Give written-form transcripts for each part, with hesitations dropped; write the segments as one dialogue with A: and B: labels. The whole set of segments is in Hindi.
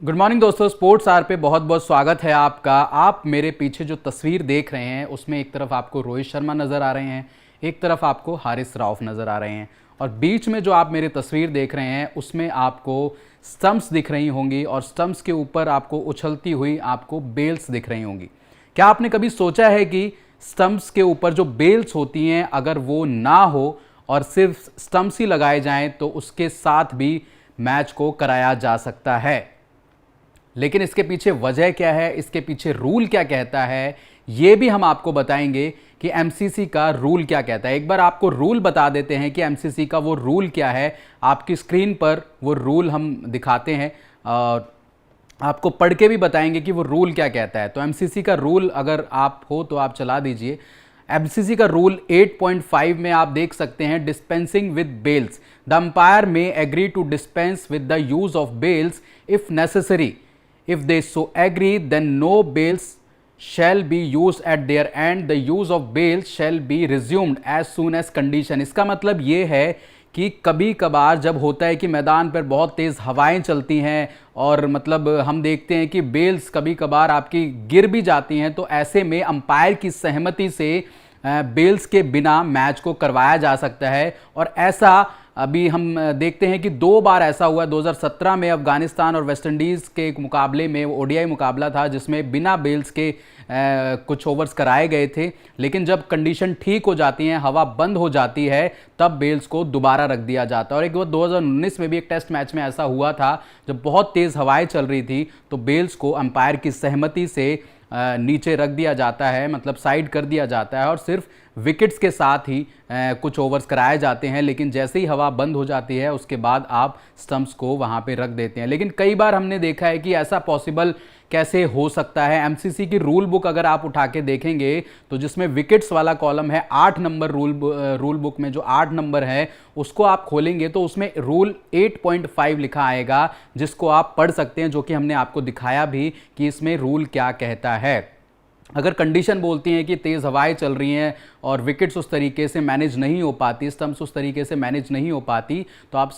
A: गुड मॉर्निंग दोस्तों, स्पोर्ट्स आर पे बहुत बहुत स्वागत है आपका। आप मेरे पीछे जो तस्वीर देख रहे हैं उसमें एक तरफ आपको रोहित शर्मा नज़र आ रहे हैं, एक तरफ आपको हारिस रऊफ नज़र आ रहे हैं और बीच में जो आप मेरी तस्वीर देख रहे हैं उसमें आपको स्टंप्स दिख रही होंगी और स्टंप्स के ऊपर आपको उछलती हुई आपको बेल्स दिख रही होंगी। क्या आपने कभी सोचा है कि स्टंप्स के ऊपर जो बेल्स होती हैं अगर वो ना हो और सिर्फ स्टंप्स ही लगाए जाएं तो उसके साथ भी मैच को कराया जा सकता है? लेकिन इसके पीछे वजह क्या है, इसके पीछे रूल क्या कहता है, ये भी हम आपको बताएंगे कि एमसीसी का रूल क्या कहता है। एक बार आपको रूल बता देते हैं कि एमसीसी का वो रूल क्या है। आपकी स्क्रीन पर वो रूल हम दिखाते हैं और आपको पढ़ के भी बताएंगे कि वो रूल क्या कहता है। तो एमसीसी का रूल अगर आप हो तो आप चला दीजिए। एमसीसी का रूल 8.5 में आप देख सकते हैं, dispensing with bails, the umpire may agree to dispense with the use of bails if necessary. If they so agree, then no bails shall be used at their end. The use of bails shall be resumed as soon as condition. इसका मतलब ये है कि कभी कभार जब होता है कि मैदान पर बहुत तेज़ हवाएं चलती हैं और मतलब हम देखते हैं कि बेल्स कभी कभार आपकी गिर भी जाती हैं, तो ऐसे में अंपायर की सहमति से बेल्स के बिना मैच को करवाया जा सकता है। और ऐसा अभी हम देखते हैं कि 2 बार ऐसा हुआ। 2017 में अफगानिस्तान और वेस्ट इंडीज़ के मुकाबले में ओडीआई मुकाबला था जिसमें बिना बेल्स के कुछ ओवर्स कराए गए थे, लेकिन जब कंडीशन ठीक हो जाती है, हवा बंद हो जाती है, तब बेल्स को दोबारा रख दिया जाता है। और एक बार 2019 में भी एक टेस्ट मैच में ऐसा हुआ था, जब बहुत तेज़ हवाएं चल रही थी तो बेल्स को अंपायर की सहमति से नीचे रख दिया जाता है, मतलब साइड कर दिया जाता है और सिर्फ विकेट्स के साथ ही कुछ ओवर्स कराए जाते हैं। लेकिन जैसे ही हवा बंद हो जाती है उसके बाद आप स्टंप्स को वहां पे रख देते हैं। लेकिन कई बार हमने देखा है कि ऐसा पॉसिबल कैसे हो सकता है। एमसीसी की रूल बुक अगर आप उठा के देखेंगे तो जिसमें विकेट्स वाला कॉलम है, 8 नंबर रूल बुक में जो 8 नंबर है उसको आप खोलेंगे तो उसमें रूल 8.5 लिखा आएगा, जिसको आप पढ़ सकते हैं, जो कि हमने आपको दिखाया भी कि इसमें रूल क्या कहता है। अगर कंडीशन बोलती हैं कि तेज़ हवाएं चल रही हैं और विकेट्स उस तरीके से मैनेज नहीं हो पाती, स्टंप्स उस तरीके से मैनेज नहीं हो पाती, तो आप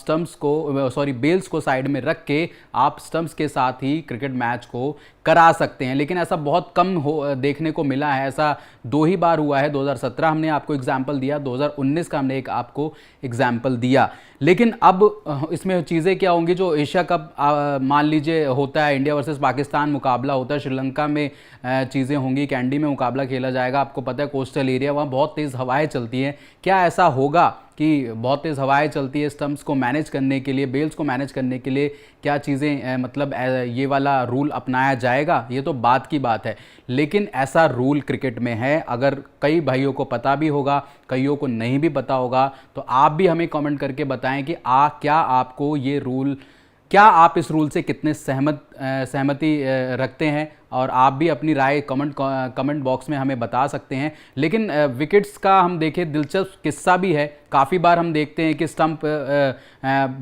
A: बेल्स को साइड में रख के आप स्टंप्स के साथ ही क्रिकेट मैच को करा सकते हैं। लेकिन ऐसा बहुत कम देखने को मिला है। ऐसा 2 ही बार हुआ है। 2017 हमने आपको एग्जाम्पल दिया, 2019 का हमने एक आपको एग्जाम्पल दिया। लेकिन अब इसमें चीज़ें क्या होंगी, जो एशिया कप मान लीजिए होता है, इंडिया वर्सेस पाकिस्तान मुकाबला होता है, श्रीलंका में चीज़ें होंगी, कैंडी में मुकाबला खेला जाएगा। आपको पता है कोस्टल एरिया, वहाँ बहुत तेज़ हवाएं चलती हैं। क्या ऐसा होगा कि बहुत तेज़ हवाएं चलती है, स्टंप्स को मैनेज करने के लिए, बेल्स को मैनेज करने के लिए क्या चीज़ें मतलब ये वाला रूल अपनाया जाएगा? ये तो बात की बात है, लेकिन ऐसा रूल क्रिकेट में है। अगर कई भाइयों को पता भी होगा, कईयों को नहीं भी पता होगा, तो आप भी हमें कमेंट करके बताएं कि क्या आपको ये रूल, क्या आप इस रूल से कितने सहमति रखते हैं, और आप भी अपनी राय कमेंट बॉक्स में हमें बता सकते हैं। लेकिन विकेट्स का हम देखें, दिलचस्प किस्सा भी है। काफ़ी बार हम देखते हैं कि स्टंप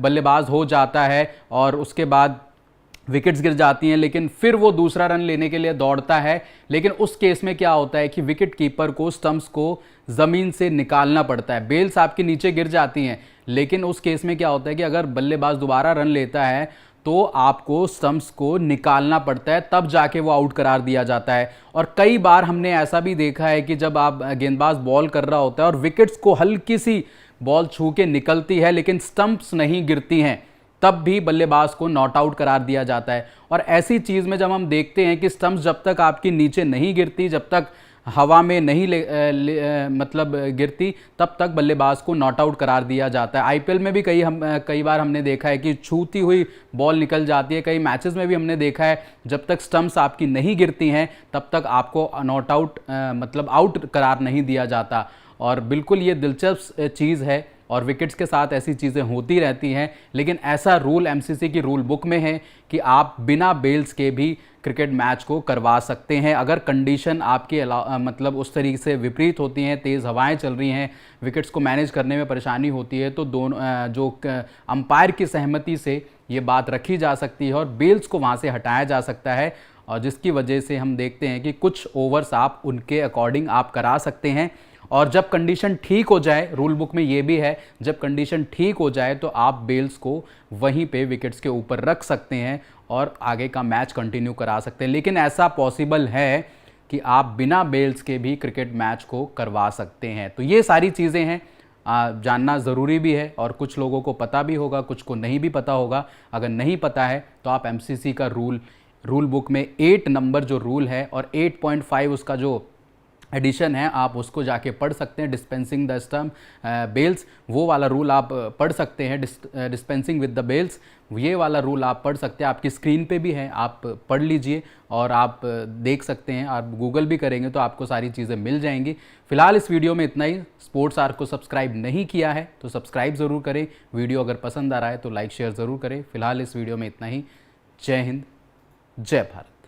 A: बल्लेबाज हो जाता है और उसके बाद विकेट्स गिर जाती हैं, लेकिन फिर वो दूसरा रन लेने के लिए दौड़ता है। लेकिन उस केस में क्या होता है कि विकेट कीपर को स्टंप्स को ज़मीन से निकालना पड़ता है। बेल्स आपकी नीचे गिर जाती हैं, लेकिन उस केस में क्या होता है कि अगर बल्लेबाज दोबारा रन लेता है तो आपको स्टंप्स को निकालना पड़ता है, तब जाके वो आउट करार दिया जाता है। और कई बार हमने ऐसा भी देखा है कि जब आप गेंदबाज बॉल कर रहा होता है और विकेट्स को हल्की सी बॉल छू के निकलती है लेकिन स्टंप्स नहीं गिरती हैं, तब भी बल्लेबाज को नॉट आउट करार दिया जाता है। और ऐसी चीज़ में जब हम देखते हैं कि स्टंप्स जब तक आपकी नीचे नहीं गिरती, जब तक हवा में नहीं मतलब गिरती, तब तक बल्लेबाज को नॉट आउट करार दिया जाता है। आईपीएल में भी कई बार हमने देखा है कि छूती हुई बॉल निकल जाती है। कई मैचेस में भी हमने देखा है जब तक स्टंप्स आपकी नहीं गिरती हैं तब तक आपको नॉट आउट मतलब आउट करार नहीं दिया जाता। और बिल्कुल ये दिलचस्प चीज़ है और विकेट्स के साथ ऐसी चीज़ें होती रहती हैं। लेकिन ऐसा रूल एमसीसी की रूल बुक में है कि आप बिना बेल्स के भी क्रिकेट मैच को करवा सकते हैं। अगर कंडीशन आपकी मतलब उस तरीके से विपरीत होती हैं, तेज़ हवाएं चल रही हैं, विकेट्स को मैनेज करने में परेशानी होती है, तो दोनों जो अंपायर की सहमति से ये बात रखी जा सकती है और बेल्स को वहाँ से हटाया जा सकता है। और जिसकी वजह से हम देखते हैं कि कुछ ओवर्स आप उनके अकॉर्डिंग आप करा सकते हैं। और जब कंडीशन ठीक हो जाए, रूल बुक में ये भी है, जब कंडीशन ठीक हो जाए तो आप बेल्स को वहीं पे विकेट्स के ऊपर रख सकते हैं और आगे का मैच कंटिन्यू करा सकते हैं। लेकिन ऐसा पॉसिबल है कि आप बिना बेल्स के भी क्रिकेट मैच को करवा सकते हैं। तो ये सारी चीज़ें हैं, जानना ज़रूरी भी है और कुछ लोगों को पता भी होगा, कुछ को नहीं भी पता होगा। अगर नहीं पता है तो आप एमसीसी का रूल बुक में 8 नंबर जो रूल है और 8.5 उसका जो एडिशन है आप उसको जाके पढ़ सकते हैं। डिस्पेंसिंग द स्टम्प बेल्स, वो वाला रूल आप पढ़ सकते हैं। डिस्पेंसिंग विद द बेल्स, ये वाला रूल आप पढ़ सकते हैं, आपकी स्क्रीन पे भी है, आप पढ़ लीजिए और आप देख सकते हैं। आप गूगल भी करेंगे तो आपको सारी चीज़ें मिल जाएंगी। फिलहाल इस वीडियो में इतना ही। स्पोर्ट्स आर्क को सब्सक्राइब नहीं किया है तो सब्सक्राइब ज़रूर करें। वीडियो अगर पसंद आ रहा है तो लाइक शेयर ज़रूर करें। फिलहाल इस वीडियो में इतना ही। जय हिंद, जय भारत।